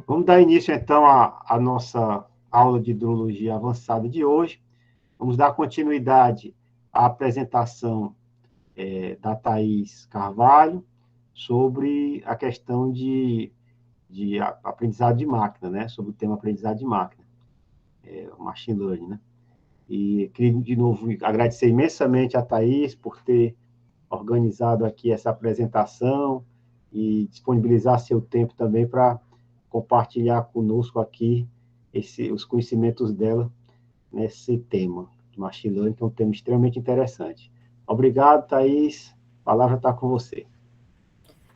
Vamos dar início, então, à nossa aula de hidrologia avançada de hoje. Vamos dar continuidade à apresentação da Thaís Carvalho sobre a questão de aprendizado de máquina, né? Sobre o tema aprendizado de máquina, machine learning, né? E queria, de novo, agradecer imensamente a Thaís por ter organizado aqui essa apresentação e disponibilizar seu tempo também para compartilhar conosco aqui os conhecimentos dela nesse tema de machine learning, que é um tema extremamente interessante. Obrigado, Thaís. A palavra está com você.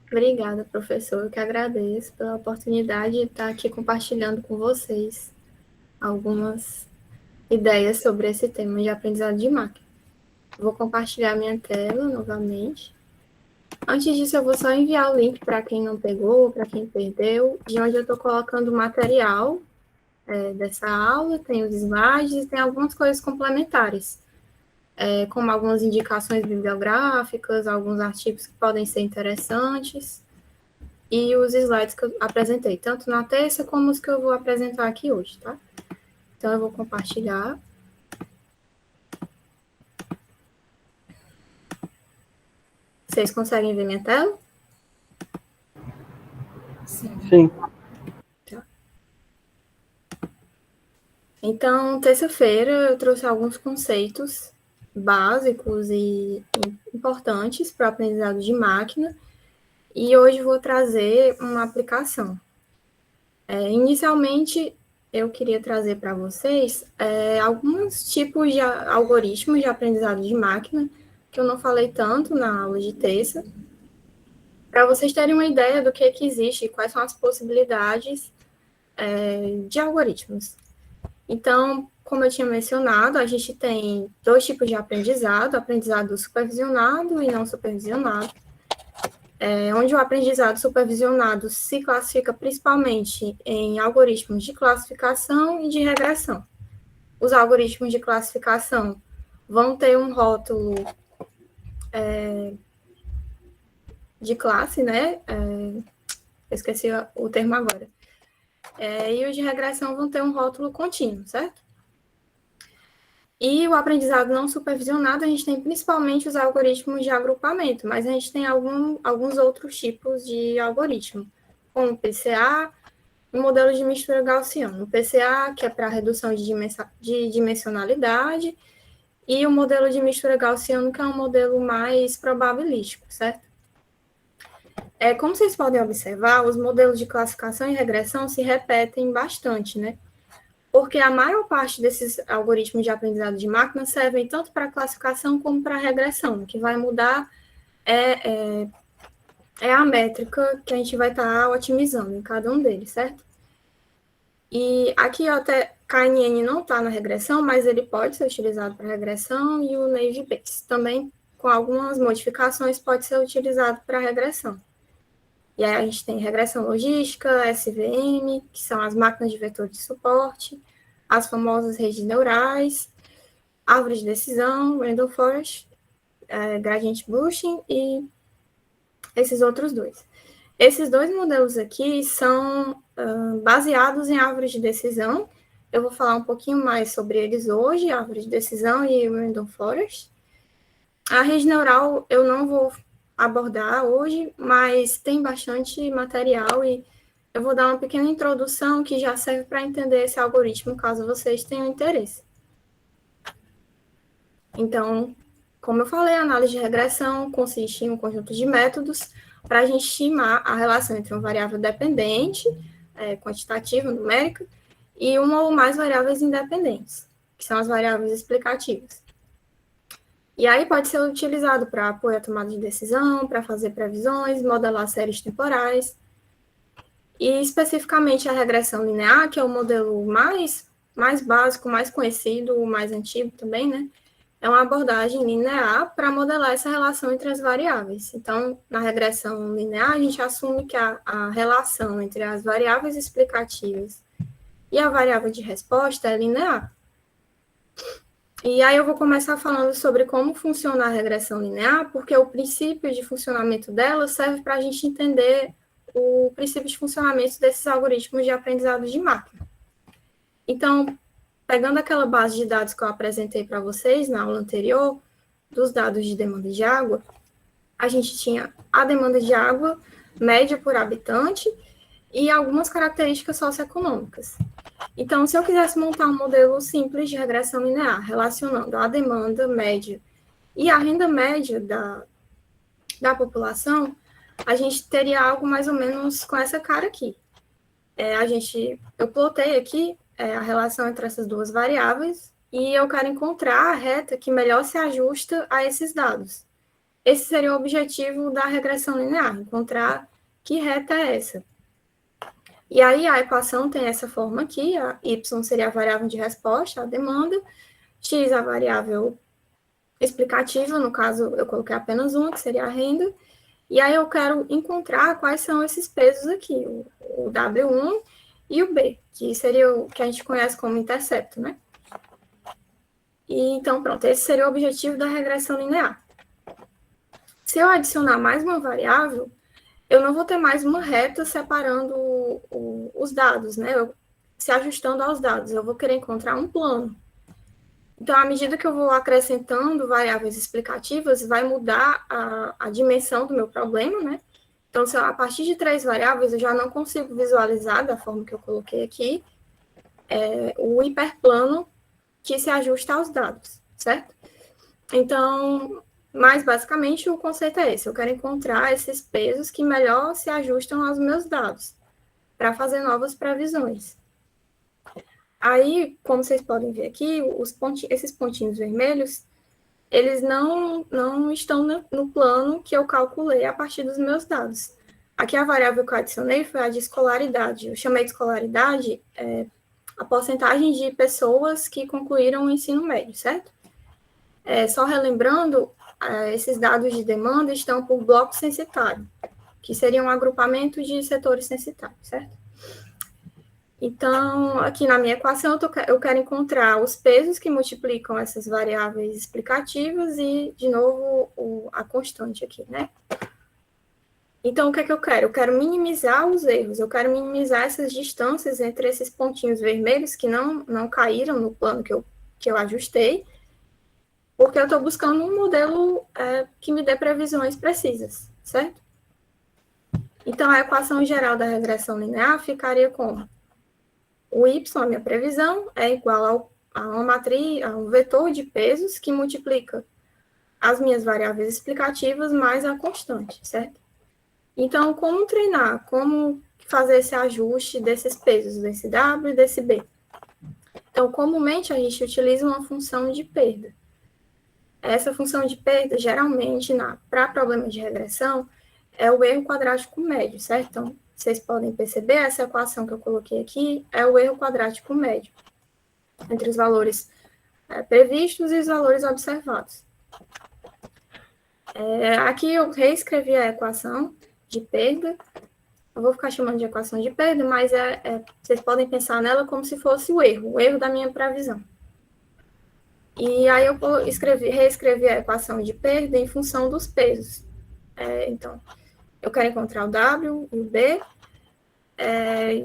Obrigada, professor. Eu que agradeço pela oportunidade de estar aqui compartilhando com vocês algumas ideias sobre esse tema de aprendizado de máquina. Vou compartilhar minha tela novamente. Antes disso, eu vou só enviar o link para quem não pegou, para quem perdeu, de onde eu estou colocando o material dessa aula, tem os slides e tem algumas coisas complementares, como algumas indicações bibliográficas, alguns artigos que podem ser interessantes, e os slides que eu apresentei, tanto na terça como os que eu vou apresentar aqui hoje, tá? Então, eu vou compartilhar. Vocês conseguem ver minha tela? Sim. Tá. Então, terça-feira, eu trouxe alguns conceitos básicos e importantes para o aprendizado de máquina, e hoje vou trazer uma aplicação. Inicialmente, eu queria trazer para vocês alguns tipos de algoritmos de aprendizado de máquina, que eu não falei tanto na aula de terça, para vocês terem uma ideia do que existe e quais são as possibilidades de algoritmos. Então, como eu tinha mencionado, a gente tem dois tipos de aprendizado supervisionado e não supervisionado, onde o aprendizado supervisionado se classifica principalmente em algoritmos de classificação e de regressão. Os algoritmos de classificação vão ter um rótulo de classe, né? Esqueci o termo agora. E os de regressão vão ter um rótulo contínuo, certo? E o aprendizado não supervisionado, a gente tem principalmente os algoritmos de agrupamento, mas a gente tem alguns outros tipos de algoritmo, como o PCA, o modelo de mistura gaussiana. O PCA, que é para redução de dimensionalidade, e o modelo de mistura gaussiana, que é um modelo mais probabilístico, certo? Como vocês podem observar, os modelos de classificação e regressão se repetem bastante, né? Porque a maior parte desses algoritmos de aprendizado de máquina servem tanto para classificação como para regressão. O que vai mudar é a métrica que a gente vai estar otimizando em cada um deles, certo? E aqui até KNN não está na regressão, mas ele pode ser utilizado para regressão, e o Naive Bayes também, com algumas modificações, pode ser utilizado para regressão. E aí a gente tem regressão logística, SVM, que são as máquinas de vetor de suporte, as famosas redes neurais, árvore de decisão, Random Forest, Gradient Boosting e esses outros dois. Esses dois modelos aqui são baseados em árvores de decisão. Eu vou falar um pouquinho mais sobre eles hoje, árvore de decisão e Random Forest. A rede neural eu não vou abordar hoje, mas tem bastante material e eu vou dar uma pequena introdução que já serve para entender esse algoritmo, caso vocês tenham interesse. Então, como eu falei, a análise de regressão consiste em um conjunto de métodos para a gente estimar a relação entre uma variável dependente, quantitativa, numérica, e uma ou mais variáveis independentes, que são as variáveis explicativas. E aí pode ser utilizado para apoiar a tomada de decisão, para fazer previsões, modelar séries temporais. E especificamente a regressão linear, que é o modelo mais básico, mais conhecido, o mais antigo também, né? É uma abordagem linear para modelar essa relação entre as variáveis. Então, na regressão linear, a gente assume que a relação entre as variáveis explicativas e a variável de resposta é linear. E aí eu vou começar falando sobre como funciona a regressão linear, porque o princípio de funcionamento dela serve para a gente entender o princípio de funcionamento desses algoritmos de aprendizado de máquina. Então, pegando aquela base de dados que eu apresentei para vocês na aula anterior, dos dados de demanda de água, a gente tinha a demanda de água média por habitante e algumas características socioeconômicas. Então, se eu quisesse montar um modelo simples de regressão linear, relacionando a demanda média e a renda média da população, a gente teria algo mais ou menos com essa cara aqui. Eu plotei aqui a relação entre essas duas variáveis e eu quero encontrar a reta que melhor se ajusta a esses dados. Esse seria o objetivo da regressão linear, encontrar que reta é essa. E aí a equação tem essa forma aqui, a y seria a variável de resposta, a demanda, x a variável explicativa, no caso eu coloquei apenas uma, que seria a renda, e aí eu quero encontrar quais são esses pesos aqui, o W1 e o B, que seria o que a gente conhece como intercepto, né? E então, pronto, esse seria o objetivo da regressão linear. Se eu adicionar mais uma variável, eu não vou ter mais uma reta separando os dados, né? Se ajustando aos dados. Eu vou querer encontrar um plano. Então, à medida que eu vou acrescentando variáveis explicativas, vai mudar a dimensão do meu problema, né? Então, a partir de 3 variáveis, eu já não consigo visualizar, da forma que eu coloquei aqui, o hiperplano que se ajusta aos dados, certo? Então, mas basicamente o conceito é esse, eu quero encontrar esses pesos que melhor se ajustam aos meus dados, para fazer novas previsões. Aí, como vocês podem ver aqui, esses pontinhos vermelhos, eles não estão no plano que eu calculei a partir dos meus dados. Aqui a variável que eu adicionei foi a de escolaridade. Eu chamei de escolaridade a porcentagem de pessoas que concluíram o ensino médio, certo? Só relembrando, esses dados de demanda estão por bloco censitário, que seria um agrupamento de setores censitários, certo? Então, aqui na minha equação, eu quero encontrar os pesos que multiplicam essas variáveis explicativas e, de novo, a constante aqui, né? Então, o que é que eu quero? Eu quero minimizar os erros, eu quero minimizar essas distâncias entre esses pontinhos vermelhos que não caíram no plano que eu ajustei, porque eu estou buscando um modelo que me dê previsões precisas, certo? Então, a equação geral da regressão linear ficaria como? O y, a minha previsão, é igual a uma matriz, a um vetor de pesos que multiplica as minhas variáveis explicativas mais a constante, certo? Então, como treinar? Como fazer esse ajuste desses pesos, desse W e desse B? Então, comumente, a gente utiliza uma função de perda. Essa função de perda, geralmente, para problemas de regressão, é o erro quadrático médio, certo? Então, vocês podem perceber, essa equação que eu coloquei aqui é o erro quadrático médio, entre os valores previstos e os valores observados. Aqui eu reescrevi a equação de perda, eu vou ficar chamando de equação de perda, mas vocês podem pensar nela como se fosse o erro da minha previsão. E aí eu reescrevi a equação de perda em função dos pesos. Então, eu quero encontrar o W e o B,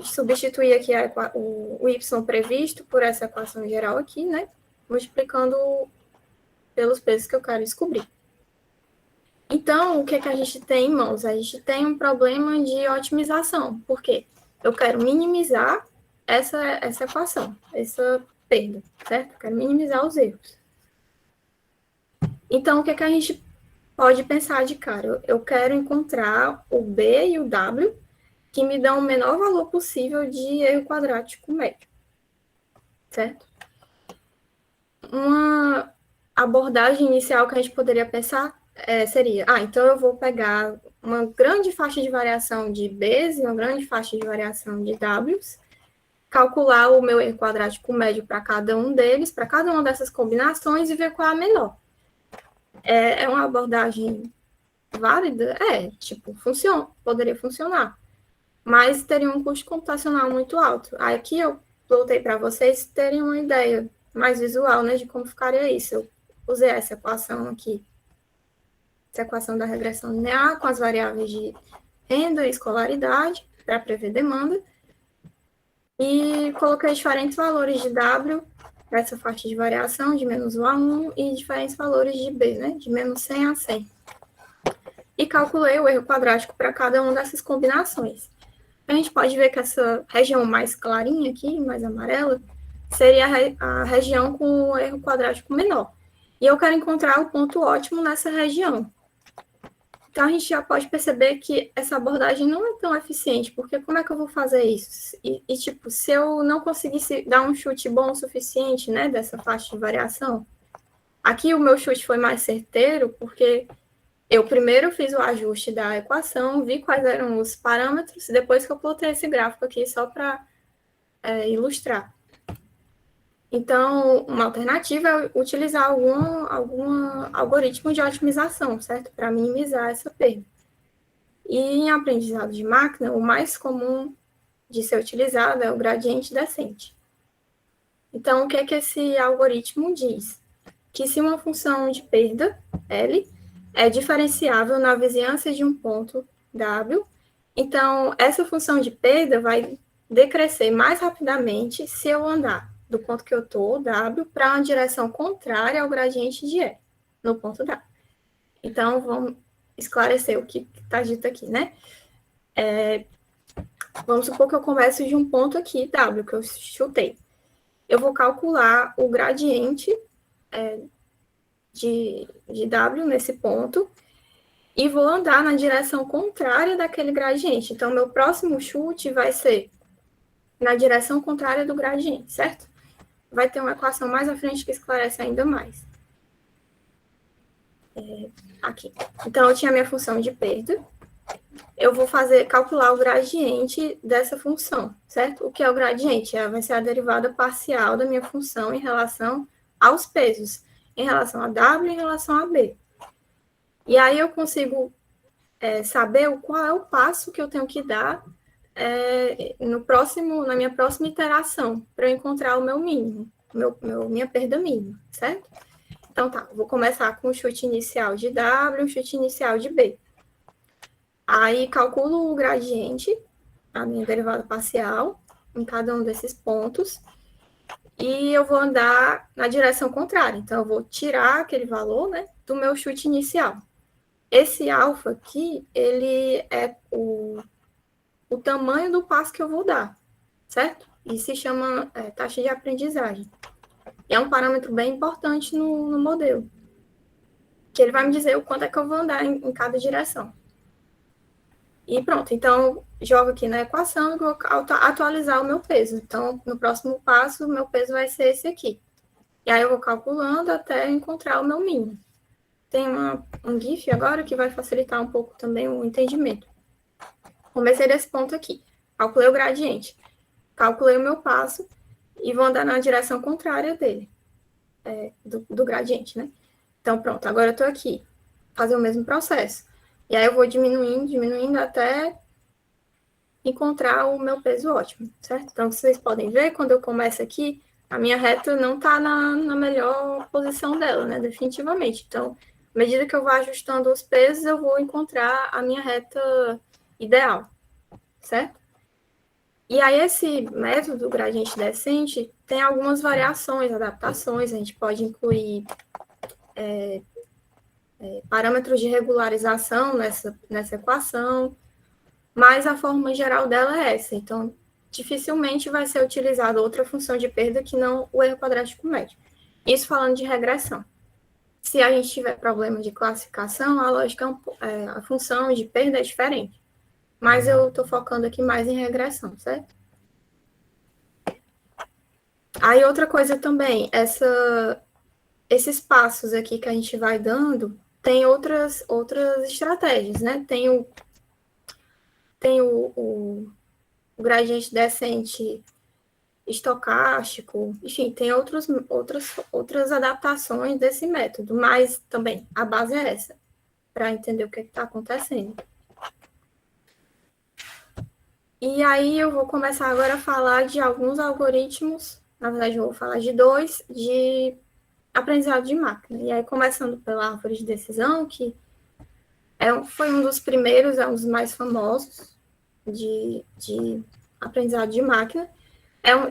substituir aqui o Y previsto por essa equação geral aqui, né? Multiplicando pelos pesos que eu quero descobrir. Então, o que a gente tem em mãos? A gente tem um problema de otimização. Por quê? Eu quero minimizar essa equação, essa perda, certo? Eu quero minimizar os erros. Então, o que a gente pode pensar de cara? Eu quero encontrar o B e o W que me dão o menor valor possível de erro quadrático médio, certo? Uma abordagem inicial que a gente poderia pensar seria, então eu vou pegar uma grande faixa de variação de Bs e uma grande faixa de variação de Ws, calcular o meu erro quadrático médio para cada um deles, para cada uma dessas combinações e ver qual é a menor. É uma abordagem válida? Poderia funcionar, mas teria um custo computacional muito alto. Aqui eu plotei para vocês terem uma ideia mais visual, né, de como ficaria isso. Eu usei essa equação aqui, essa equação da regressão linear com as variáveis de renda e escolaridade, para prever demanda, e coloquei diferentes valores de W para essa faixa de variação, de -1 a 1, e diferentes valores de B, né, de -100 a 100. E calculei o erro quadrático para cada uma dessas combinações. A gente pode ver que essa região mais clarinha aqui, mais amarela, seria a região com o erro quadrático menor. E eu quero encontrar o ponto ótimo nessa região. Então, a gente já pode perceber que essa abordagem não é tão eficiente, porque como é que eu vou fazer isso? Tipo, se eu não conseguisse dar um chute bom o suficiente, né, dessa faixa de variação, aqui o meu chute foi mais certeiro, porque eu primeiro fiz o ajuste da equação, vi quais eram os parâmetros, depois que eu plotei esse gráfico aqui só para ilustrar. Então, uma alternativa é utilizar algum algoritmo de otimização, certo? Para minimizar essa perda. E em aprendizado de máquina, o mais comum de ser utilizado é o gradiente descente. Então, o que é que esse algoritmo diz? Que se uma função de perda, L, é diferenciável na vizinhança de um ponto, W, então essa função de perda vai decrescer mais rapidamente se eu andar do ponto que eu estou, W, para uma direção contrária ao gradiente de E, no ponto W. Então, vamos esclarecer o que está dito aqui, né? Vamos supor que eu começo de um ponto aqui, W, que eu chutei. Eu vou calcular o gradiente de W nesse ponto e vou andar na direção contrária daquele gradiente. Então, meu próximo chute vai ser na direção contrária do gradiente, certo? Vai ter uma equação mais à frente que esclarece ainda mais. Aqui. Então, eu tinha a minha função de perda. Eu vou calcular o gradiente dessa função, certo? O que é o gradiente? Vai ser a derivada parcial da minha função em relação aos pesos, em relação a W e em relação a B. E aí eu consigo saber qual é o passo que eu tenho que dar na minha próxima iteração, para eu encontrar o meu mínimo, minha perda mínima, certo? Então tá, vou começar com o chute inicial de W, o chute inicial de B. Aí calculo o gradiente, a minha derivada parcial, em cada um desses pontos, e eu vou andar na direção contrária. Então, eu vou tirar aquele valor, né, do meu chute inicial. Esse alfa aqui, ele é o tamanho do passo que eu vou dar, certo? E se chama taxa de aprendizagem. E é um parâmetro bem importante no modelo, que ele vai me dizer o quanto é que eu vou andar em cada direção. E pronto, então, jogo aqui na equação e vou atualizar o meu peso. Então, no próximo passo, o meu peso vai ser esse aqui. E aí eu vou calculando até encontrar o meu mínimo. Tem um GIF agora que vai facilitar um pouco também o entendimento. Comecei desse ponto aqui. Calculei o gradiente. Calculei o meu passo e vou andar na direção contrária dele, do gradiente, né? Então, pronto, agora eu estou aqui. Fazer o mesmo processo. E aí eu vou diminuindo até encontrar o meu peso ótimo, certo? Então, vocês podem ver, quando eu começo aqui, a minha reta não está na melhor posição dela, né? Definitivamente. Então, à medida que eu vou ajustando os pesos, eu vou encontrar a minha reta ideal, certo? E aí, esse método do gradiente descente tem algumas variações, adaptações, a gente pode incluir parâmetros de regularização nessa equação, mas a forma geral dela é essa. Então, dificilmente vai ser utilizada outra função de perda que não o erro quadrático médio. Isso falando de regressão. Se a gente tiver problema de classificação, a lógica, a função de perda é diferente. Mas eu estou focando aqui mais em regressão, certo? Aí, outra coisa também, esses passos aqui que a gente vai dando, tem outras estratégias, né? Tem o gradiente descente estocástico, enfim, tem outras adaptações desse método, mas também a base é essa, para entender o que está acontecendo. E aí eu vou começar agora a falar de alguns algoritmos, na verdade eu vou falar de dois, de aprendizado de máquina. E aí, começando pela árvore de decisão, que Foi um dos primeiros, é um dos mais famosos de aprendizado de máquina.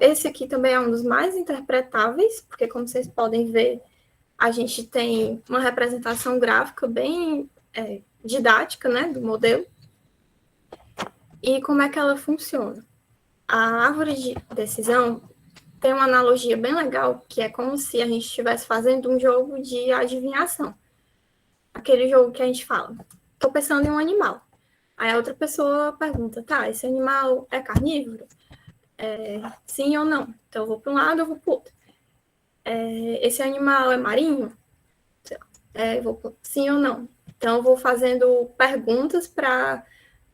Esse aqui também é um dos mais interpretáveis, porque, como vocês podem ver, a gente tem uma representação gráfica bem didática, né, do modelo. E como é que ela funciona? A árvore de decisão tem uma analogia bem legal, que é como se a gente estivesse fazendo um jogo de adivinhação. Aquele jogo que a gente fala, estou pensando em um animal. Aí a outra pessoa pergunta, tá, esse animal é carnívoro? Sim ou não? Então eu vou para um lado, eu vou para o outro. Esse animal é marinho? Sim ou não? Então eu vou fazendo perguntas para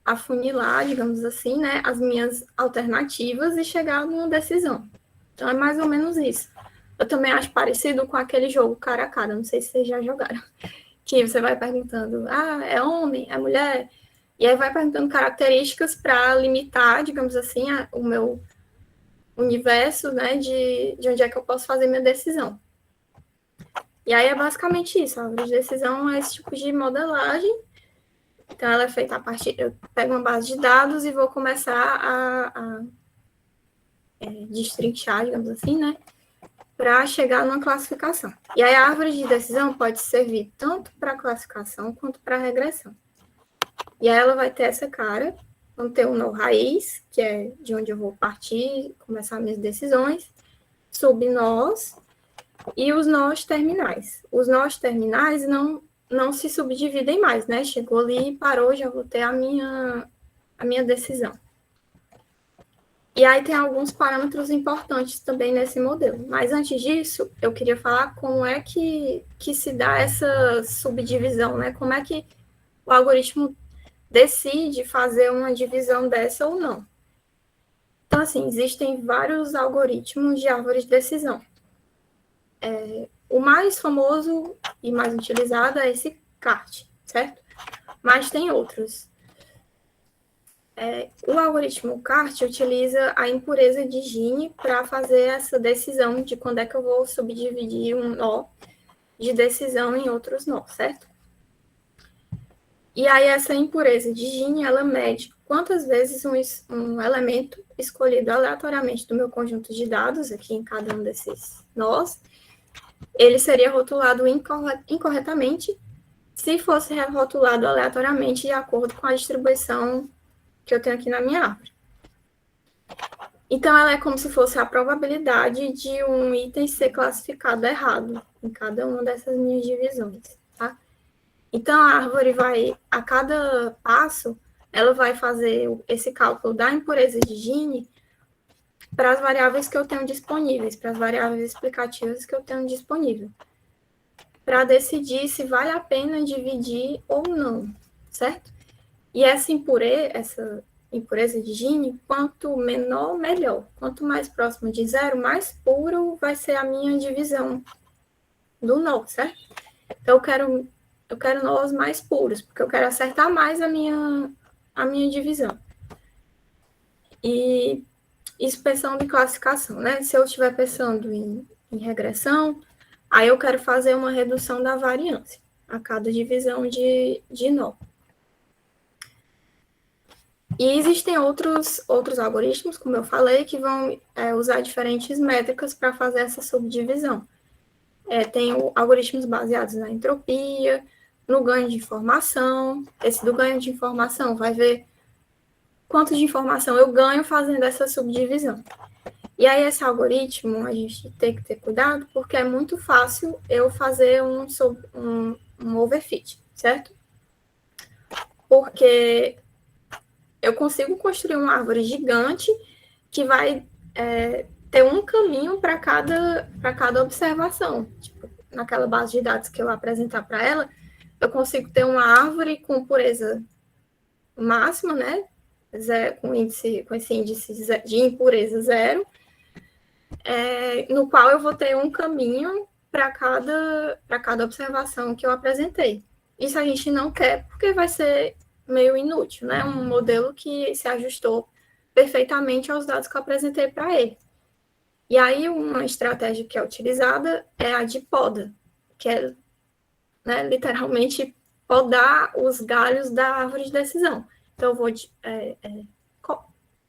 afunilar, digamos assim, né, as minhas alternativas e chegar numa decisão. Então é mais ou menos isso. Eu também acho parecido com aquele jogo cara a cara, não sei se vocês já jogaram, que você vai perguntando, é homem, é mulher? E aí vai perguntando características para limitar, digamos assim, o meu universo, né, de onde é que eu posso fazer minha decisão. E aí é basicamente isso, a árvore de decisão é esse tipo de modelagem. Então, ela é feita a partir... Eu pego uma base de dados e vou começar a destrinchar, digamos assim, né, para chegar numa classificação. E aí a árvore de decisão pode servir tanto para classificação quanto para regressão. E aí ela vai ter essa cara, vamos ter um nó raiz, que é de onde eu vou partir, começar minhas decisões, subnós e os nós terminais. Os nós terminais não se subdividem mais, né? Chegou ali e parou, já vou ter a minha decisão. E aí tem alguns parâmetros importantes também nesse modelo. Mas antes disso, eu queria falar como é que se dá essa subdivisão, né? Como é que o algoritmo decide fazer uma divisão dessa ou não. Então, assim, existem vários algoritmos de árvore de decisão. O mais famoso e mais utilizado é esse CART, certo? Mas tem outros. O algoritmo CART utiliza a impureza de Gini para fazer essa decisão de quando é que eu vou subdividir um nó de decisão em outros nós, certo? E aí essa impureza de Gini, ela mede quantas vezes um elemento escolhido aleatoriamente do meu conjunto de dados, aqui em cada um desses nós, ele seria rotulado incorretamente se fosse rotulado aleatoriamente de acordo com a distribuição que eu tenho aqui na minha árvore. Então, ela é como se fosse a probabilidade de um item ser classificado errado em cada uma dessas minhas divisões, tá? Então, a árvore vai, a cada passo, ela vai fazer esse cálculo da impureza de Gini para as variáveis que eu tenho disponíveis, para as variáveis explicativas que eu tenho disponível, para decidir se vale a pena dividir ou não, certo? E essa impureza de Gini, quanto menor, melhor. Quanto mais próximo de zero, mais puro vai ser a minha divisão do nó, certo? Então, eu quero nós mais puros, porque eu quero acertar mais a minha divisão. E isso pensando em classificação, né? Se eu estiver pensando em regressão, aí eu quero fazer uma redução da variância a cada divisão de nó. E existem outros algoritmos, como eu falei, que vão usar diferentes métricas para fazer essa subdivisão. Tem algoritmos baseados na entropia, no ganho de informação. Esse do ganho de informação vai ver quanto de informação eu ganho fazendo essa subdivisão. E aí, esse algoritmo, a gente tem que ter cuidado, porque é muito fácil eu fazer um overfit, certo? Porque eu consigo construir uma árvore gigante que vai ter um caminho para cada observação. Tipo, naquela base de dados que eu apresentar para ela, eu consigo ter uma árvore com pureza máxima, né? Com esse índice de impureza zero, no qual eu vou ter um caminho para cada observação que eu apresentei. Isso a gente não quer, porque vai ser meio inútil, né? Um modelo que se ajustou perfeitamente aos dados que eu apresentei para ele. E aí, uma estratégia que é utilizada é a de poda, que é, né, literalmente podar os galhos da árvore de decisão. Então, eu vou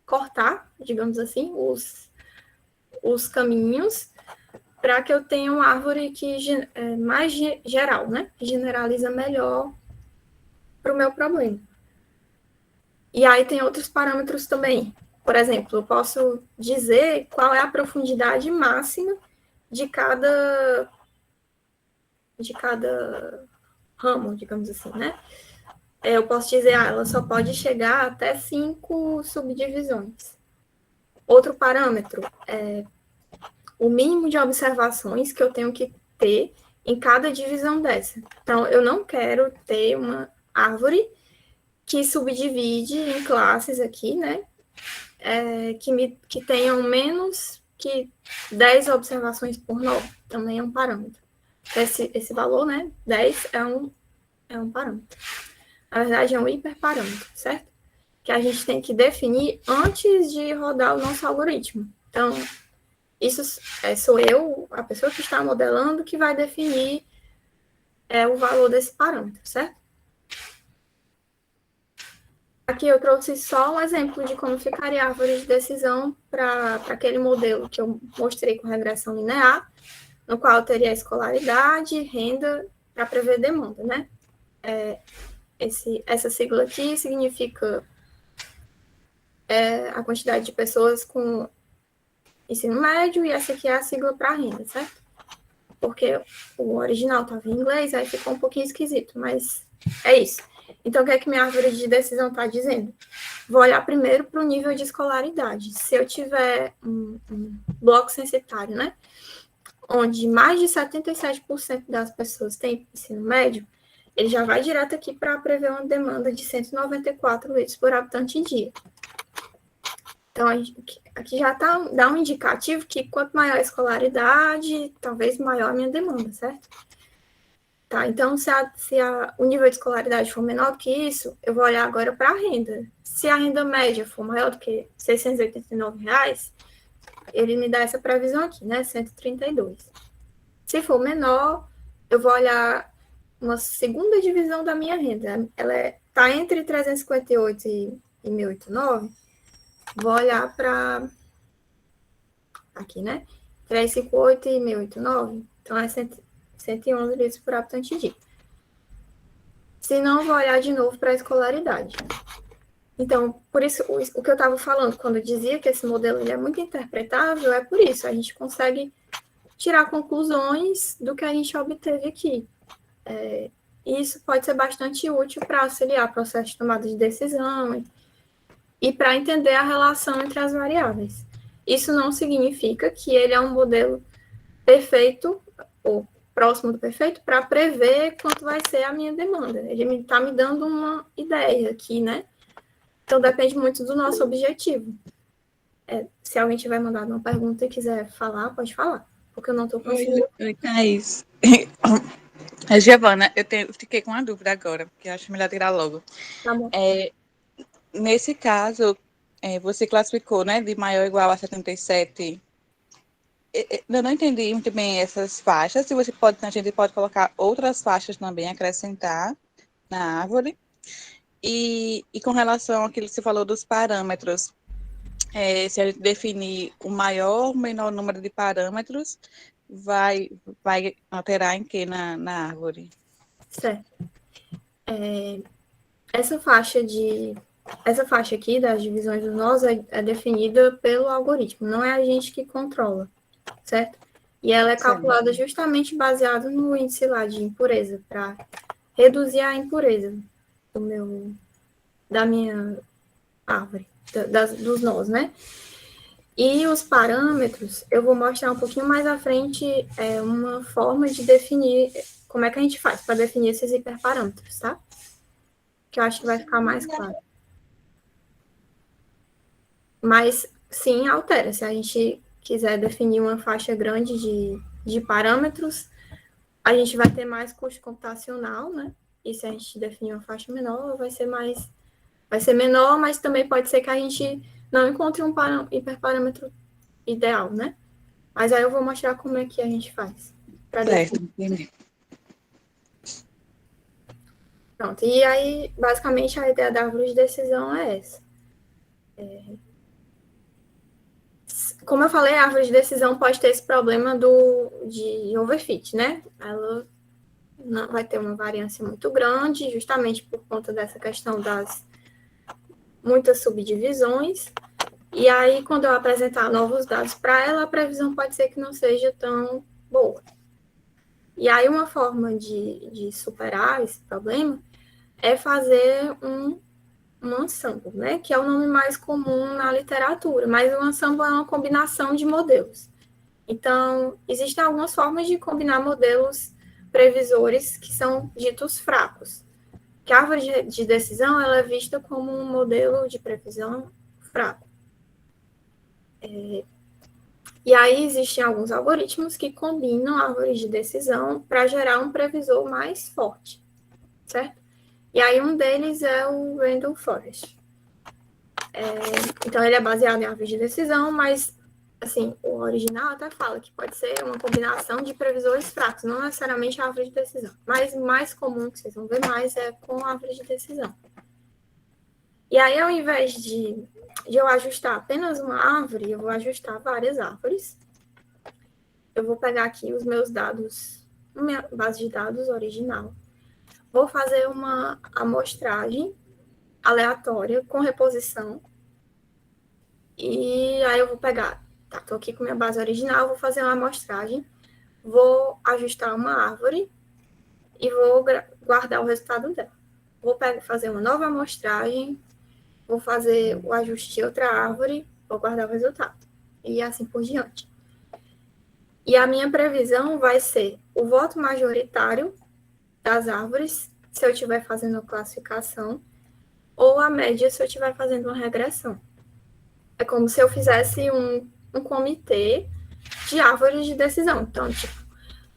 cortar, digamos assim, os caminhos para que eu tenha uma árvore que é mais geral, né? Que generaliza melhor para o meu problema. E aí tem outros parâmetros também. Por exemplo, eu posso dizer qual é a profundidade máxima de cada ramo, digamos assim, né? Eu posso dizer, ela só pode chegar até 5 subdivisões. Outro parâmetro é o mínimo de observações que eu tenho que ter em cada divisão dessa. Então, eu não quero ter uma árvore que subdivide em classes aqui, né? Que tenham menos que 10 observações por nó. Também é um parâmetro. Esse valor, né? 10 é um parâmetro. Na verdade, é um hiperparâmetro, certo? Que a gente tem que definir antes de rodar o nosso algoritmo. Então, isso sou eu, a pessoa que está modelando, que vai definir o valor desse parâmetro, certo? Aqui eu trouxe só um exemplo de como ficaria a árvore de decisão para aquele modelo que eu mostrei com regressão linear, no qual eu teria escolaridade, renda, para prever demanda, né? Essa sigla aqui significa a quantidade de pessoas com ensino médio, e essa aqui é a sigla para renda, certo? Porque o original estava em inglês, aí ficou um pouquinho esquisito, mas é isso. Então, o que é que minha árvore de decisão está dizendo? Vou olhar primeiro para o nível de escolaridade. Se eu tiver um bloco censitário, né, onde mais de 77% das pessoas têm ensino médio, ele já vai direto aqui para prever uma demanda de 194 litros por habitante dia. Então, aqui já dá um indicativo que quanto maior a escolaridade, talvez maior a minha demanda, certo? Tá, então, se o nível de escolaridade for menor do que isso, eu vou olhar agora para a renda. Se a renda média for maior do que R$ 689, ele me dá essa previsão aqui, né? 132. Se for menor, eu vou olhar uma segunda divisão da minha renda. Ela está entre 358 e 1.089. Vou olhar para aqui, né? 358 e 1.089. Então, é 111 litros por habitante dia. Se não, vou olhar de novo para a escolaridade. Então, por isso, o que eu estava falando, quando eu dizia que esse modelo ele é muito interpretável, é por isso. A gente consegue tirar conclusões do que a gente obteve aqui. E isso pode ser bastante útil para auxiliar o processo de tomada de decisão e para entender a relação entre as variáveis. Isso não significa que ele é um modelo perfeito ou próximo do perfeito para prever quanto vai ser a minha demanda. Ele está me dando uma ideia aqui, né? Então, depende muito do nosso objetivo. Se alguém tiver mandado uma pergunta e quiser falar, pode falar, porque eu não estou conseguindo. Oi, Thaís. Giovana, fiquei com uma dúvida agora, porque eu acho melhor tirar logo. Tá bom. Nesse caso, você classificou, né, de maior ou igual a 77. Eu não entendi muito bem essas faixas. Se a gente pode colocar outras faixas também, acrescentar na árvore. E com relação àquilo que você falou dos parâmetros, se a gente definir o maior ou menor número de parâmetros, vai alterar em que na árvore? Certo. Essa faixa aqui das divisões dos nós é definida pelo algoritmo, não é a gente que controla, certo? E ela é calculada justamente baseada no índice lá de impureza, para reduzir a impureza da minha árvore, dos nós, né? E os parâmetros, eu vou mostrar um pouquinho mais à frente uma forma de definir como é que a gente faz para definir esses hiperparâmetros, tá? Que eu acho que vai ficar mais claro. Mas, sim, altera. Se a gente quiser definir uma faixa grande de parâmetros, a gente vai ter mais custo computacional, né? E se a gente definir uma faixa menor, vai ser menor, mas também pode ser que a gente não encontre um hiperparâmetro ideal, né? Mas aí eu vou mostrar como é que a gente faz. Certo, entendi. Pronto, e aí, basicamente, a ideia da árvore de decisão é essa. Como eu falei, a árvore de decisão pode ter esse problema de overfit, né? Ela não vai ter uma variância muito grande, justamente por conta dessa questão das muitas subdivisões. E aí, quando eu apresentar novos dados para ela, a previsão pode ser que não seja tão boa. E aí, uma forma de superar esse problema é fazer um ensemble, né? Que é o nome mais comum na literatura, mas o ensemble é uma combinação de modelos. Então, existem algumas formas de combinar modelos previsores que são ditos fracos. Que a árvore de decisão ela é vista como um modelo de previsão fraco. E aí existem alguns algoritmos que combinam árvores de decisão para gerar um previsor mais forte, certo? E aí um deles é o Random Forest. Então ele é baseado em árvores de decisão, mas assim, o original até fala que pode ser uma combinação de previsores fracos, não necessariamente árvore de decisão. Mas o mais comum que vocês vão ver mais é com árvore de decisão. E aí, ao invés de eu ajustar apenas uma árvore, eu vou ajustar várias árvores. Eu vou pegar aqui os meus dados, minha base de dados original. Vou fazer uma amostragem aleatória com reposição. E aí eu vou pegar, tá, tô aqui com minha base original, vou fazer uma amostragem, vou ajustar uma árvore e vou guardar o resultado dela. Vou fazer uma nova amostragem, vou fazer o ajuste de outra árvore, vou guardar o resultado. E assim por diante. E a minha previsão vai ser o voto majoritário das árvores, se eu estiver fazendo classificação, ou a média, se eu estiver fazendo uma regressão. É como se eu fizesse um comitê de árvores de decisão. Então, tipo,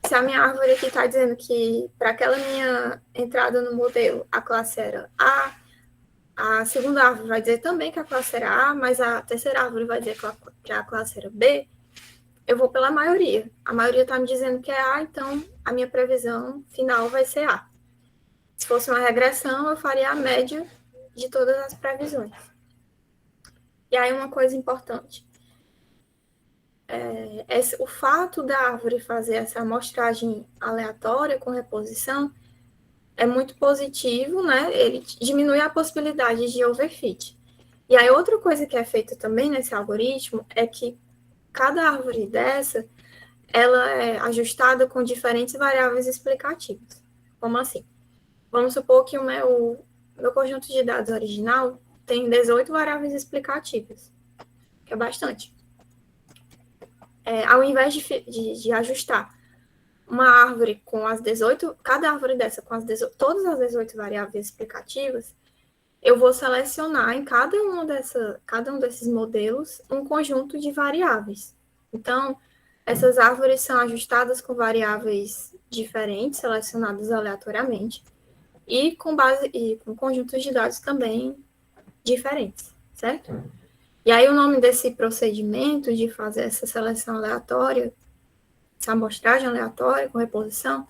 se a minha árvore aqui está dizendo que para aquela minha entrada no modelo a classe era a segunda árvore vai dizer também que a classe era A, mas a terceira árvore vai dizer que a classe era B, eu vou pela maioria. A maioria está me dizendo que é A, então a minha previsão final vai ser A. Se fosse uma regressão, eu faria a média de todas as previsões. E aí uma coisa importante. O fato da árvore fazer essa amostragem aleatória com reposição é muito positivo, né? Ele diminui a possibilidade de overfit. E aí outra coisa que é feita também nesse algoritmo é que cada árvore dessa, ela é ajustada com diferentes variáveis explicativas. Como assim? Vamos supor que o meu conjunto de dados original tem 18 variáveis explicativas, que é bastante. Ao invés de ajustar uma árvore com as 18, cada árvore dessa com todas as 18 variáveis explicativas, eu vou selecionar em cada um desses modelos um conjunto de variáveis. Então, essas árvores são ajustadas com variáveis diferentes, selecionadas aleatoriamente, e com conjuntos de dados também diferentes, certo? E aí o nome desse procedimento de fazer essa seleção aleatória, essa amostragem aleatória com reposição,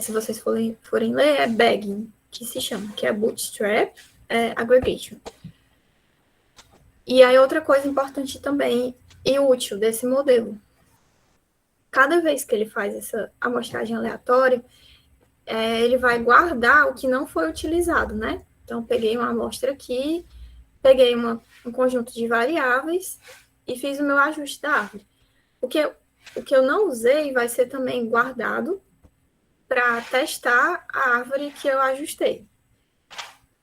se vocês forem ler, é bagging, que se chama, que é bootstrap aggregation. E aí outra coisa importante também e útil desse modelo, cada vez que ele faz essa amostragem aleatória, ele vai guardar o que não foi utilizado, né? Então, peguei uma amostra aqui, peguei um conjunto de variáveis e fiz o meu ajuste da árvore. O que eu não usei vai ser também guardado para testar a árvore que eu ajustei.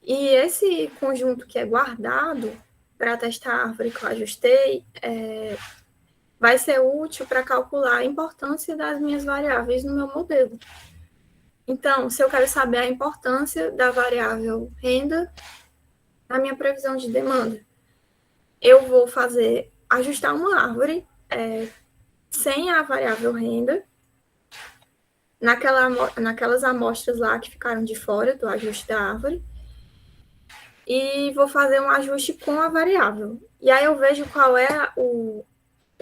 E esse conjunto que é guardado para testar a árvore que eu ajustei vai ser útil para calcular a importância das minhas variáveis no meu modelo. Então, se eu quero saber a importância da variável renda na minha previsão de demanda, eu vou ajustar uma árvore sem a variável renda, naquelas amostras lá que ficaram de fora do ajuste da árvore, e vou fazer um ajuste com a variável. E aí eu vejo qual é o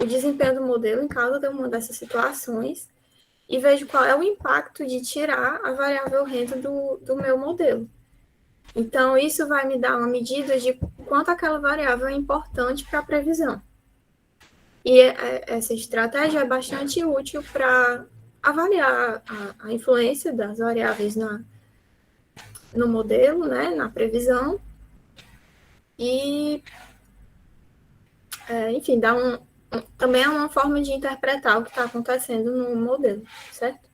desempenho do modelo em cada uma dessas situações, e vejo qual é o impacto de tirar a variável renda do meu modelo. Então, isso vai me dar uma medida de quanto aquela variável é importante para a previsão. E essa estratégia é bastante útil para avaliar a influência das variáveis no modelo, né, na previsão, e, enfim, também é uma forma de interpretar o que está acontecendo no modelo, certo?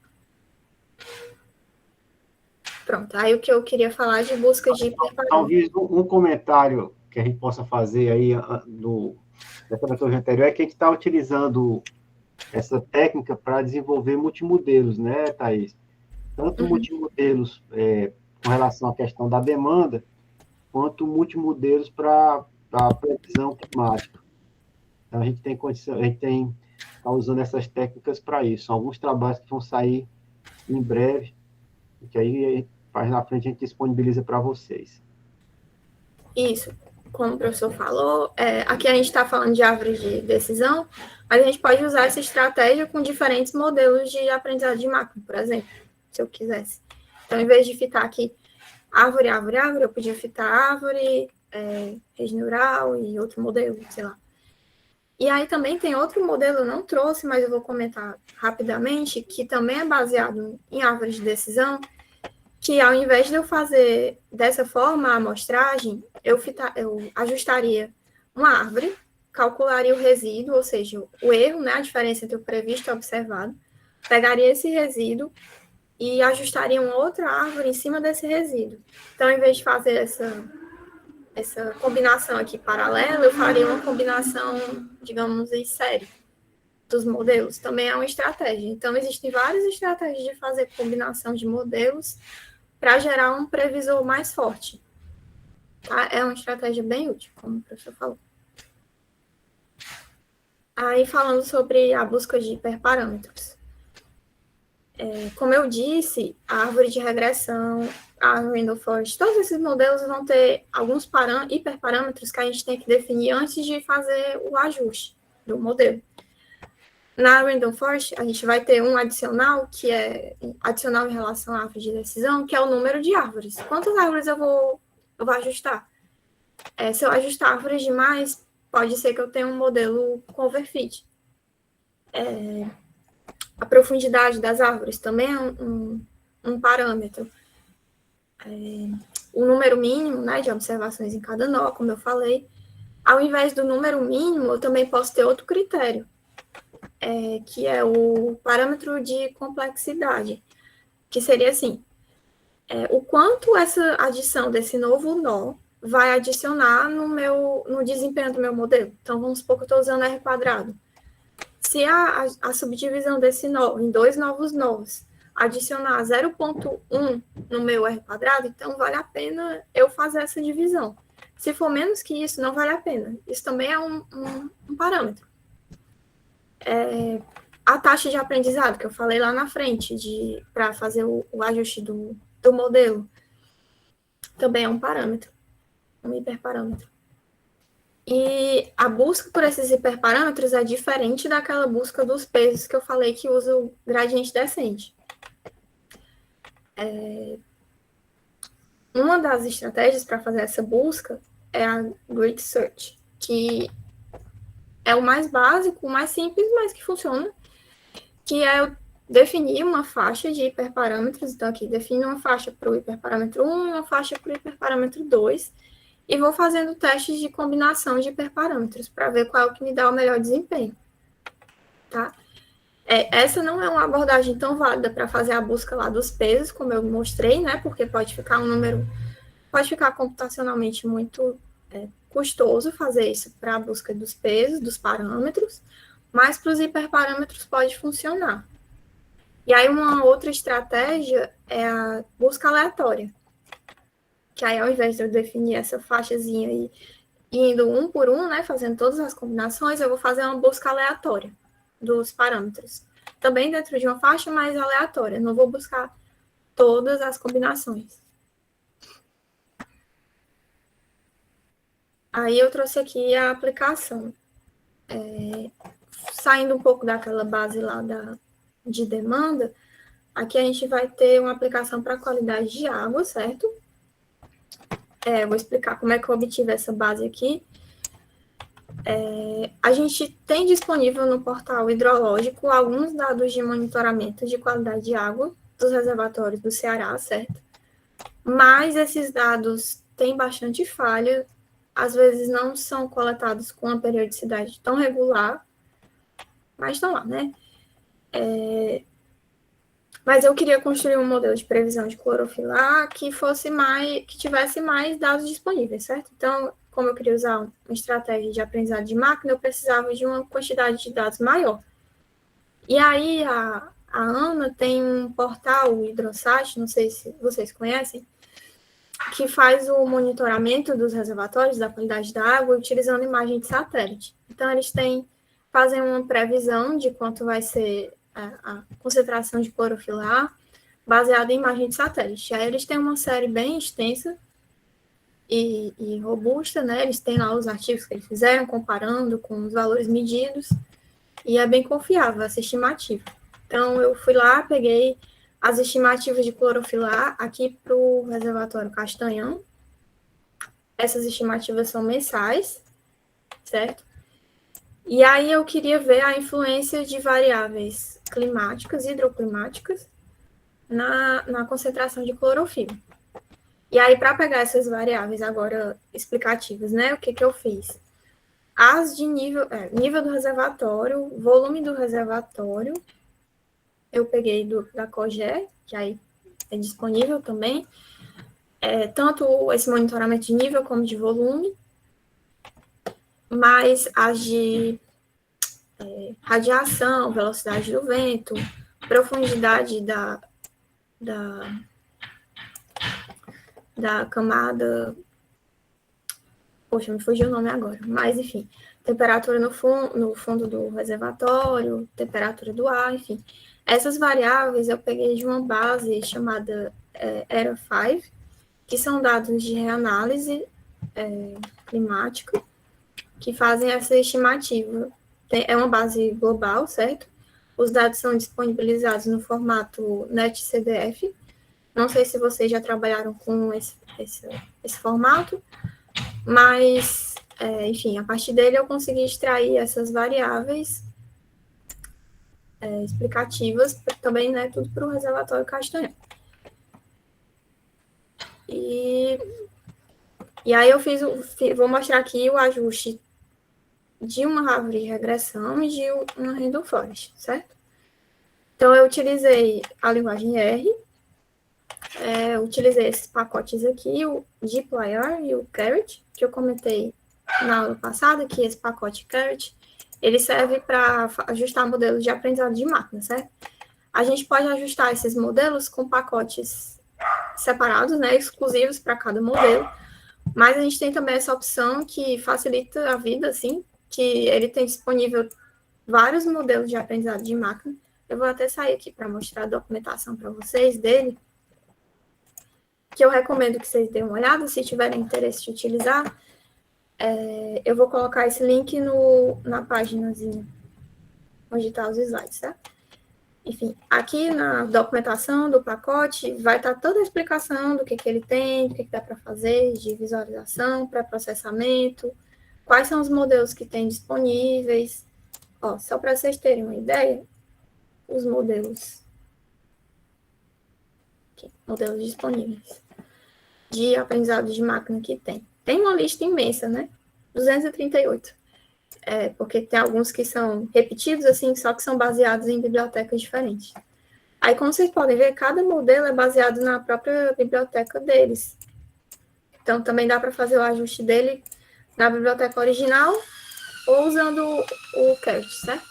Pronto, aí o que eu queria falar de busca de hiperparâmetros. Talvez um comentário que a gente possa fazer aí dessa metodologia anterior é que a gente está utilizando essa técnica para desenvolver multimodelos, né, Thaís? Tanto multimodelos com relação à questão da demanda, quanto multimodelos para a previsão climática. Então, a gente tem condição, a gente está usando essas técnicas para isso. São alguns trabalhos que vão sair em breve, que aí, mais na frente, a gente disponibiliza para vocês. Isso, como o professor falou, aqui a gente está falando de árvore de decisão, mas a gente pode usar essa estratégia com diferentes modelos de aprendizado de máquina, por exemplo, se eu quisesse. Então, em vez de fitar aqui árvore, árvore, árvore, eu podia fitar árvore, rede neural e outro modelo, sei lá. E aí também tem outro modelo, eu não trouxe, mas eu vou comentar rapidamente, que também é baseado em árvore de decisão, que ao invés de eu fazer dessa forma a amostragem, eu ajustaria uma árvore, calcularia o resíduo, ou seja, o erro, né, a diferença entre o previsto e o observado, pegaria esse resíduo e ajustaria uma outra árvore em cima desse resíduo. Então, em vez de fazer essa combinação aqui paralela, eu faria uma combinação, digamos, em série dos modelos. Também é uma estratégia. Então, existem várias estratégias de fazer combinação de modelos para gerar um previsor mais forte. Tá? É uma estratégia bem útil, como o professor falou. Aí, falando sobre a busca de hiperparâmetros. Como eu disse, a árvore de regressão, a Randall Forest, todos esses modelos vão ter alguns hiperparâmetros que a gente tem que definir antes de fazer o ajuste do modelo. Na Randall Forest, a gente vai ter um adicional, que é adicional em relação à árvore de decisão, que é o número de árvores. Quantas árvores eu vou ajustar? Se eu ajustar árvores demais, pode ser que eu tenha um modelo com overfit. A profundidade das árvores também é um parâmetro. O número mínimo, né, de observações em cada nó, como eu falei. Ao invés do número mínimo, eu também posso ter outro critério, que é o parâmetro de complexidade, que seria assim, o quanto essa adição desse novo nó vai adicionar no desempenho do meu modelo. Então, vamos supor que eu estou usando R quadrado. Se a subdivisão desse nó em dois novos nós adicionar 0,1 no meu R quadrado, então vale a pena eu fazer essa divisão. Se for menos que isso, não vale a pena. Isso também é um parâmetro. A taxa de aprendizado, que eu falei lá na frente, para fazer o ajuste do modelo, também é um parâmetro, um hiperparâmetro. E a busca por esses hiperparâmetros é diferente daquela busca dos pesos que eu falei que usa o gradiente descente. Uma das estratégias para fazer essa busca é a Grid Search, que é o mais básico, o mais simples, mas que funciona, que é eu definir uma faixa de hiperparâmetros. Então, aqui, defino uma faixa para o hiperparâmetro 1 e uma faixa para o hiperparâmetro 2, e vou fazendo testes de combinação de hiperparâmetros para ver qual é o que me dá o melhor desempenho. Tá? Essa não é uma abordagem tão válida para fazer a busca lá dos pesos, como eu mostrei, né? Porque pode ficar computacionalmente muito custoso fazer isso para a busca dos pesos, dos parâmetros, mas para os hiperparâmetros pode funcionar. E aí uma outra estratégia é a busca aleatória, que aí ao invés de eu definir essa faixazinha aí, indo um por um, né, fazendo todas as combinações, eu vou fazer uma busca aleatória dos parâmetros. Também dentro de uma faixa, mas aleatória. Não vou buscar todas as combinações. Aí eu trouxe aqui a aplicação. Saindo um pouco daquela base lá de demanda, aqui a gente vai ter uma aplicação para a qualidade de água, certo? Vou explicar como é que eu obtive essa base aqui. A gente tem disponível no portal hidrológico alguns dados de monitoramento de qualidade de água dos reservatórios do Ceará, certo? Mas esses dados têm bastante falha, às vezes não são coletados com uma periodicidade tão regular, mas estão lá, né? Mas eu queria construir um modelo de previsão de clorofila que tivesse mais dados disponíveis, certo? Então, como eu queria usar uma estratégia de aprendizado de máquina, eu precisava de uma quantidade de dados maior. E aí, a Ana tem um portal, o Hidrosat, não sei se vocês conhecem, que faz o monitoramento dos reservatórios, da qualidade da água, utilizando imagem de satélite. Então, eles fazem uma previsão de quanto vai ser a concentração de clorofila A, baseada em imagem de satélite. Aí eles têm uma série bem extensa e robusta, né? Eles têm lá os artigos que eles fizeram, comparando com os valores medidos, e é bem confiável essa estimativa. Então, eu fui lá, peguei as estimativas de clorofila A aqui para o reservatório Castanhão. Essas estimativas são mensais, certo? E aí eu queria ver a influência de variáveis climáticas, hidroclimáticas, na concentração de clorofila. E aí, para pegar essas variáveis agora explicativas, né, o que eu fiz? As de nível do reservatório, volume do reservatório, eu peguei da COGE, que aí é disponível também, tanto esse monitoramento de nível como de volume, mas as de radiação, velocidade do vento, profundidade da camada, poxa, me fugiu o nome agora, mas enfim, temperatura no fundo do reservatório, temperatura do ar, enfim. Essas variáveis eu peguei de uma base chamada ERA5, que são dados de reanálise climática, que fazem essa estimativa. É uma base global, certo? Os dados são disponibilizados no formato NetCDF. Não sei se vocês já trabalharam com esse formato, mas, enfim, a partir dele eu consegui extrair essas variáveis explicativas, também, né, tudo para o reservatório Castanhão. E aí eu vou mostrar aqui o ajuste de uma árvore de regressão e de uma random forest, certo? Então, eu utilizei a linguagem R, utilizei esses pacotes aqui, o dplyr e o caret, que eu comentei na aula passada, que esse pacote caret, ele serve para ajustar modelos de aprendizado de máquina, certo? A gente pode ajustar esses modelos com pacotes separados, né, exclusivos para cada modelo, mas a gente tem também essa opção que facilita a vida, assim, que ele tem disponível vários modelos de aprendizado de máquina. Eu vou até sair aqui para mostrar a documentação para vocês dele, que eu recomendo que vocês deem uma olhada, se tiverem interesse de utilizar. Eu vou colocar esse link na páginazinha onde está os slides, tá? Enfim, aqui na documentação do pacote vai estar toda a explicação do que ele tem, do que dá para fazer, de visualização, pré-processamento, quais são os modelos que tem disponíveis. Ó, só para vocês terem uma ideia, os modelos disponíveis de aprendizado de máquina que tem. Tem uma lista imensa, né? 238. Porque tem alguns que são repetidos, assim, só que são baseados em bibliotecas diferentes. Aí, como vocês podem ver, cada modelo é baseado na própria biblioteca deles. Então, também dá para fazer o ajuste dele na biblioteca original ou usando o caret, certo?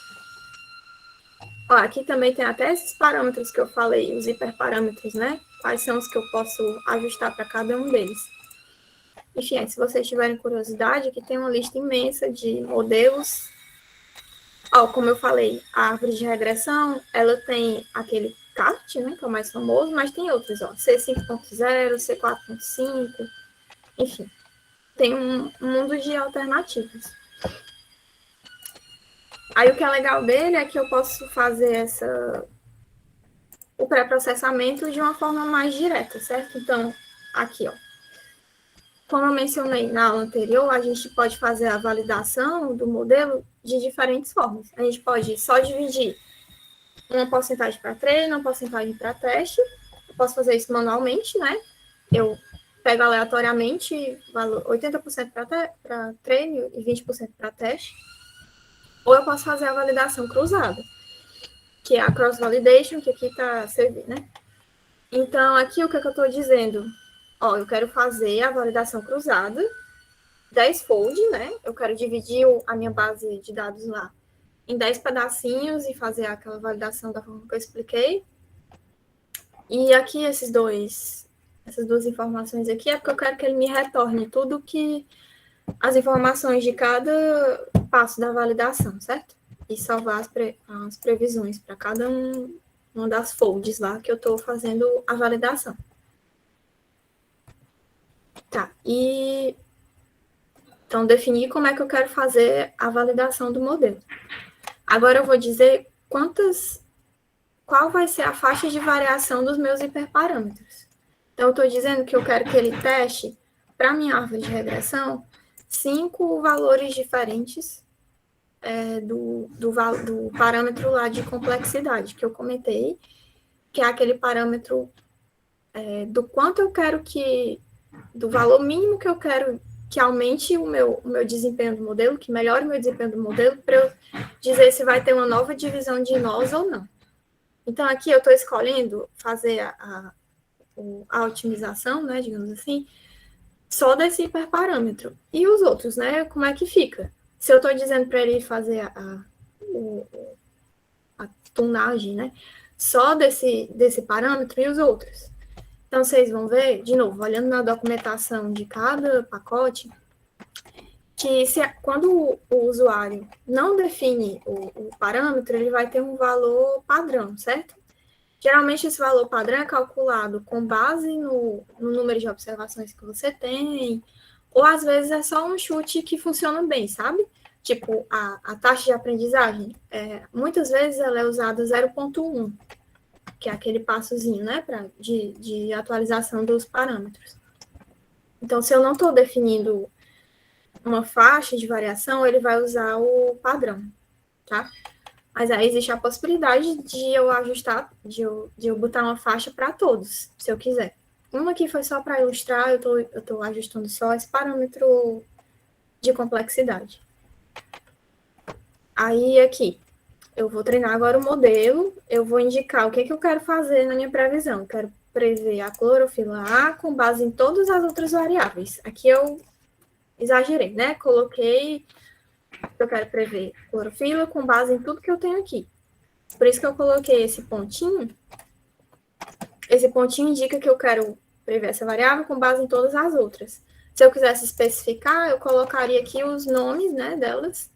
Ó, aqui também tem até esses parâmetros que eu falei, os hiperparâmetros, né? Quais são os que eu posso ajustar para cada um deles. Enfim, se vocês tiverem curiosidade, aqui tem uma lista imensa de modelos. Ó, como eu falei, a árvore de regressão, ela tem aquele CART, né, que é o mais famoso, mas tem outros, ó, C5.0, C4.5, enfim. Tem um mundo de alternativas. Aí o que é legal dele é que eu posso fazer o pré-processamento de uma forma mais direta, certo? Então, aqui, ó. Como eu mencionei na aula anterior, a gente pode fazer a validação do modelo de diferentes formas. A gente pode só dividir uma porcentagem para treino, uma porcentagem para teste. Eu posso fazer isso manualmente, né? Eu pego aleatoriamente valor 80% para treino e 20% para teste. Ou eu posso fazer a validação cruzada, que é a cross-validation, que aqui está servindo, né? Então, aqui o que eu estou dizendo? Ó, eu quero fazer a validação cruzada, 10-fold, né? Eu quero dividir a minha base de dados lá em 10 pedacinhos e fazer aquela validação da forma que eu expliquei. E aqui essas duas informações aqui é porque eu quero que ele me retorne tudo que as informações de cada passo da validação, certo? E salvar as previsões para cada uma das folds lá que eu estou fazendo a validação. Tá, e então definir como é que eu quero fazer a validação do modelo. Agora eu vou dizer qual vai ser a faixa de variação dos meus hiperparâmetros. Então, eu estou dizendo que eu quero que ele teste, para a minha árvore de regressão, 5 valores diferentes do parâmetro lá de complexidade que eu comentei, que é aquele parâmetro do quanto eu quero do valor mínimo que eu quero que aumente o meu desempenho do modelo, que melhore o meu desempenho do modelo, para eu dizer se vai ter uma nova divisão de nós ou não. Então, aqui eu estou escolhendo fazer a otimização, né, digamos assim, só desse hiperparâmetro. E os outros, né, como é que fica? Se eu estou dizendo para ele fazer a tunagem, né, só desse parâmetro e os outros. Então, vocês vão ver, de novo, olhando na documentação de cada pacote, que quando o usuário não define o parâmetro, ele vai ter um valor padrão, certo? Geralmente, esse valor padrão é calculado com base no número de observações que você tem, ou às vezes é só um chute que funciona bem, sabe? Tipo, a taxa de aprendizagem, muitas vezes ela é usada 0,1, que é aquele passozinho, né, de atualização dos parâmetros. Então, se eu não estou definindo uma faixa de variação, ele vai usar o padrão, tá? Mas aí existe a possibilidade de eu ajustar, de eu botar uma faixa para todos, se eu quiser. Uma aqui foi só para ilustrar, eu estou ajustando só esse parâmetro de complexidade. Aí, aqui, eu vou treinar agora o modelo, eu vou indicar o que eu quero fazer na minha previsão. Eu quero prever a clorofila A com base em todas as outras variáveis. Aqui eu exagerei, né? Coloquei, eu quero prever clorofila com base em tudo que eu tenho aqui. Por isso que eu coloquei esse pontinho. Esse pontinho indica que eu quero prever essa variável com base em todas as outras. Se eu quisesse especificar, eu colocaria aqui os nomes, né, delas.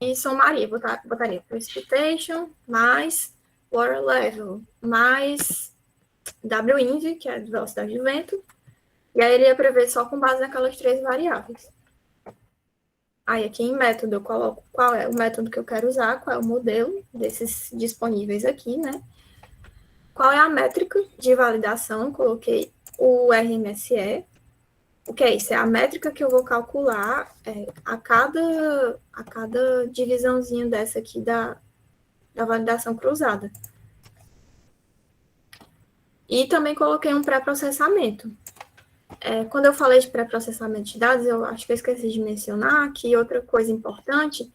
E somaria, botaria precipitation mais water level mais WINV, que é a velocidade do vento, e aí ele ia prever só com base naquelas 3 variáveis. Aí aqui em método eu coloco qual é o método que eu quero usar, qual é o modelo desses disponíveis aqui, né? Qual é a métrica de validação, coloquei o RMSE. O que é isso? É a métrica que eu vou calcular a cada divisãozinha dessa aqui da validação cruzada. E também coloquei um pré-processamento. Quando eu falei de pré-processamento de dados, eu acho que eu esqueci de mencionar que outra coisa importante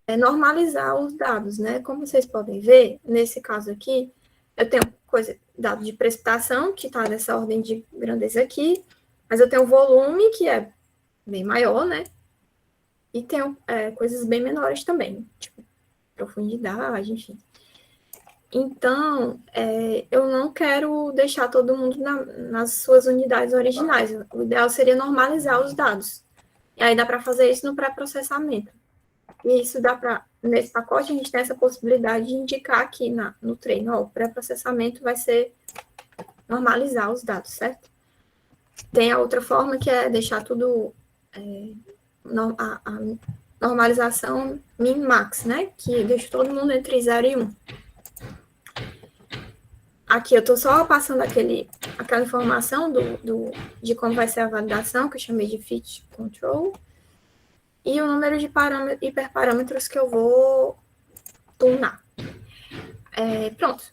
é normalizar os dados, né? Como vocês podem ver, nesse caso aqui, eu tenho dado de precipitação, que está nessa ordem de grandeza aqui, mas eu tenho o volume, que é bem maior, né? E tenho coisas bem menores também, tipo profundidade, enfim. Então, eu não quero deixar todo mundo nas suas unidades originais. O ideal seria normalizar os dados. E aí dá para fazer isso no pré-processamento. E isso dá para, nesse pacote, a gente tem essa possibilidade de indicar aqui no treino. Ó, o pré-processamento vai ser normalizar os dados, certo? Tem a outra forma, que é deixar tudo, a normalização min-max, né? Que deixa todo mundo entre 0 e 1. aqui eu estou só passando aquela informação de como vai ser a validação, que eu chamei de fit control, e o número de hiperparâmetros que eu vou tunar. Pronto.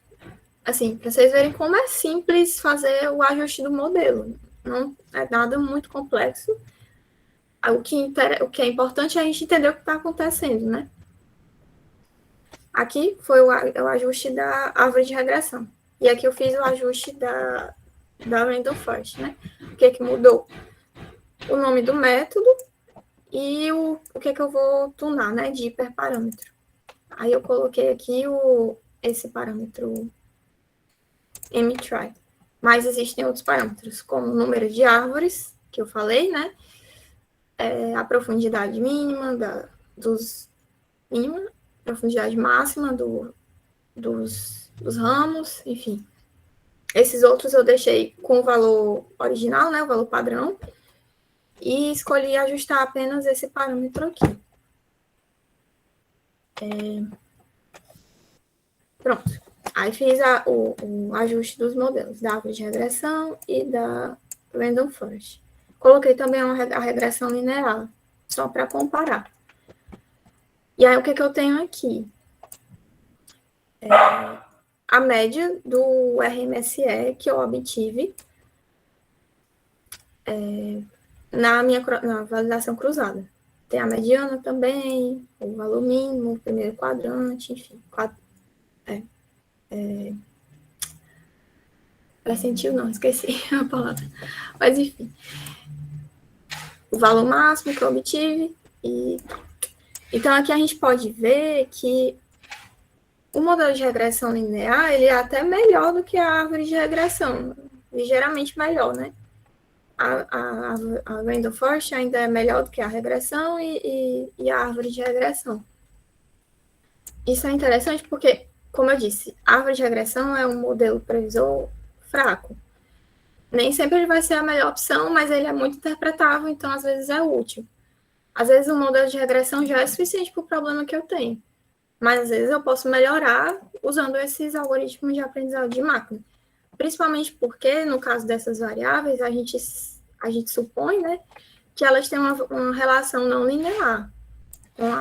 Assim, para vocês verem como é simples fazer o ajuste do modelo. Não é nada muito complexo. O que é importante é a gente entender o que está acontecendo, né? Aqui foi o ajuste da árvore de regressão. E aqui eu fiz o ajuste da Random Forest, né? O que mudou? O nome do método e o que eu vou tunar, né? De hiperparâmetro. Aí eu coloquei aqui esse parâmetro mtry. Mas existem outros parâmetros, como o número de árvores, que eu falei, né? A profundidade mínima, profundidade máxima dos ramos, enfim. Esses outros eu deixei com o valor original, né, o valor padrão, e escolhi ajustar apenas esse parâmetro aqui. Pronto. Aí fiz o ajuste dos modelos, da árvore de regressão e da Random Forest. Coloquei também a regressão linear, só para comparar. E aí, o que eu tenho aqui? A média do RMSE que eu obtive na validação cruzada. Tem a mediana também, o valor mínimo, o primeiro quadrante, enfim. Percentil não, esqueci a palavra. Mas, enfim. O valor máximo que eu obtive. Então, aqui a gente pode ver que o modelo de regressão linear, ele é até melhor do que a árvore de regressão. Ligeiramente melhor, né? A Random Forest ainda é melhor do que a regressão e a árvore de regressão. Isso é interessante porque, como eu disse, a árvore de regressão é um modelo previsor fraco. Nem sempre ele vai ser a melhor opção, mas ele é muito interpretável, então às vezes é útil. Às vezes o modelo de regressão já é suficiente para o problema que eu tenho. Mas às vezes eu posso melhorar usando esses algoritmos de aprendizado de máquina. Principalmente porque, no caso dessas variáveis, a gente supõe, né, que elas têm uma relação não linear com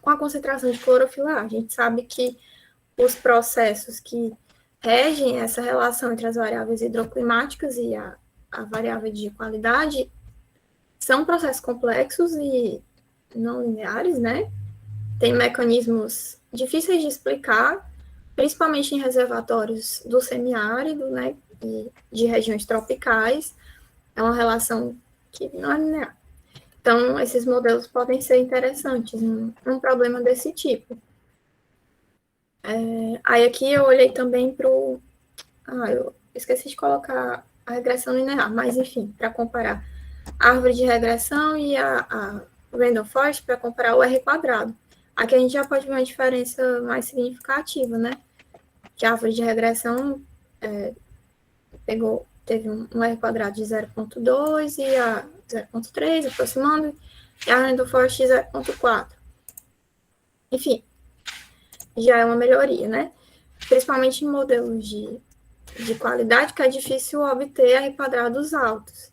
a concentração de clorofila A. A gente sabe que os processos que regem essa relação entre as variáveis hidroclimáticas e a variável de qualidade são processos complexos e não lineares, né? Tem mecanismos difíceis de explicar, principalmente em reservatórios do semiárido, né, e de regiões tropicais. É uma relação que não é linear. Então, esses modelos podem ser interessantes num problema desse tipo. Aí aqui eu olhei também para o... eu esqueci de colocar a regressão linear, mas enfim, para comparar a árvore de regressão e a Random Forest, para comparar o R quadrado. Aqui a gente já pode ver uma diferença mais significativa, né? Que a árvore de regressão teve um R quadrado de 0,2 e a 0,3, aproximando, e a Random Forest 0,4. Enfim, já é uma melhoria, né? Principalmente em modelos de qualidade, que é difícil obter R quadrados altos.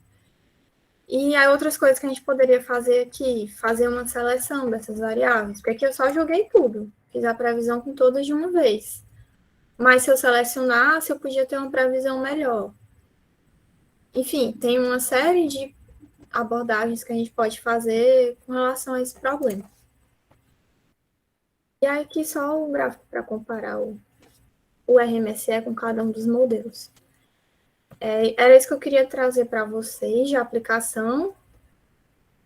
E há outras coisas que a gente poderia fazer aqui, fazer uma seleção dessas variáveis, porque aqui eu só joguei tudo, fiz a previsão com todas de uma vez. Mas se eu selecionasse, eu podia ter uma previsão melhor. Enfim, tem uma série de abordagens que a gente pode fazer com relação a esse problema. E aí aqui só o gráfico para comparar o RMSE com cada um dos modelos. Era isso que eu queria trazer para vocês de aplicação.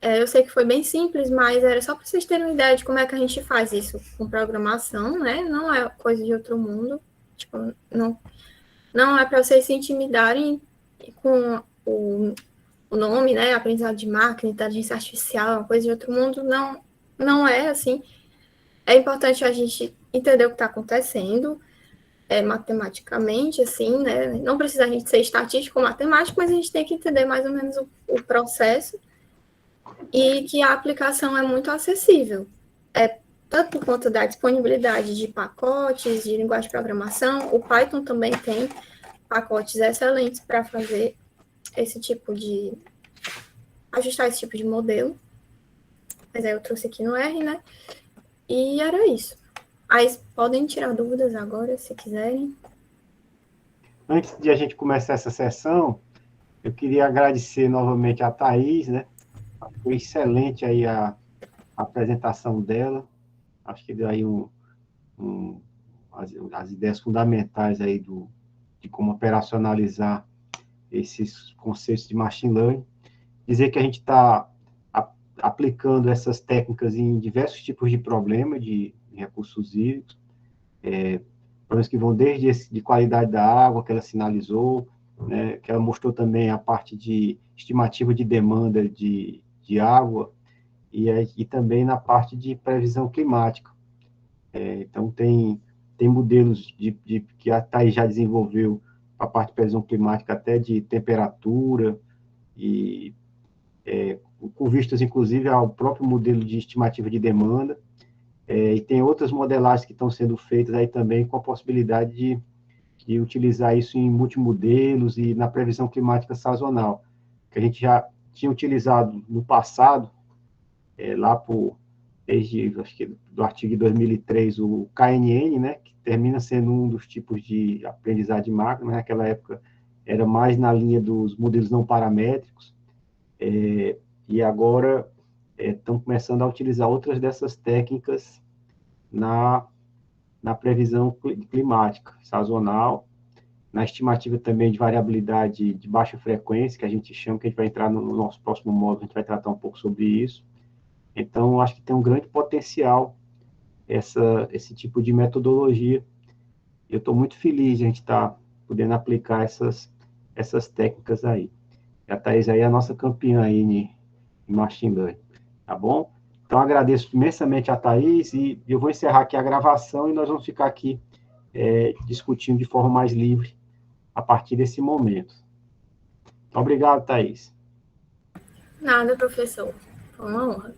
Eu sei que foi bem simples, mas era só para vocês terem uma ideia de como é que a gente faz isso com programação, né? Não é coisa de outro mundo. Tipo, não é para vocês se intimidarem com o nome, né? Aprendizado de máquina, inteligência artificial, uma coisa de outro mundo. Não é assim. É importante a gente entender o que está acontecendo, matematicamente, assim, né? Não precisa a gente ser estatístico ou matemático, mas a gente tem que entender mais ou menos o processo e que a aplicação é muito acessível. tanto por conta da disponibilidade de pacotes, de linguagem de programação, o Python também tem pacotes excelentes para fazer esse tipo de... ajustar esse tipo de modelo. Mas aí eu trouxe aqui no R, né? E era isso. Aí podem tirar dúvidas agora, se quiserem. Antes de a gente começar essa sessão, eu queria agradecer novamente a Thaís, né? Foi excelente aí a apresentação dela. Acho que deu aí as ideias fundamentais aí de como operacionalizar esses conceitos de machine learning. Dizer que a gente está aplicando essas técnicas em diversos tipos de problema de recursos hídricos, problemas que vão desde de qualidade da água, que ela sinalizou, né, que ela mostrou também a parte de estimativa de demanda de água, e também na parte de previsão climática. Então, tem modelos que a Thaís já desenvolveu para a parte de previsão climática, até de temperatura, e com vistas, inclusive, ao próprio modelo de estimativa de demanda, e tem outras modelagens que estão sendo feitas aí também com a possibilidade de utilizar isso em multimodelos e na previsão climática sazonal, que a gente já tinha utilizado no passado, desde, acho que do artigo de 2003, o KNN, né, que termina sendo um dos tipos de aprendizagem de máquina, mas naquela época era mais na linha dos modelos não paramétricos, e agora estão começando a utilizar outras dessas técnicas na previsão climática sazonal, na estimativa também de variabilidade de baixa frequência, que a gente chama, que a gente vai entrar no nosso próximo módulo, a gente vai tratar um pouco sobre isso. Então, acho que tem um grande potencial esse tipo de metodologia. Eu estou muito feliz de a gente estar podendo aplicar essas técnicas aí. A Thaís aí é a nossa campeã aí em Machine Learning, tá bom? Então, agradeço imensamente a Thaís e eu vou encerrar aqui a gravação e nós vamos ficar aqui discutindo de forma mais livre a partir desse momento. Então, obrigado, Thaís. Nada, professor. Foi uma honra.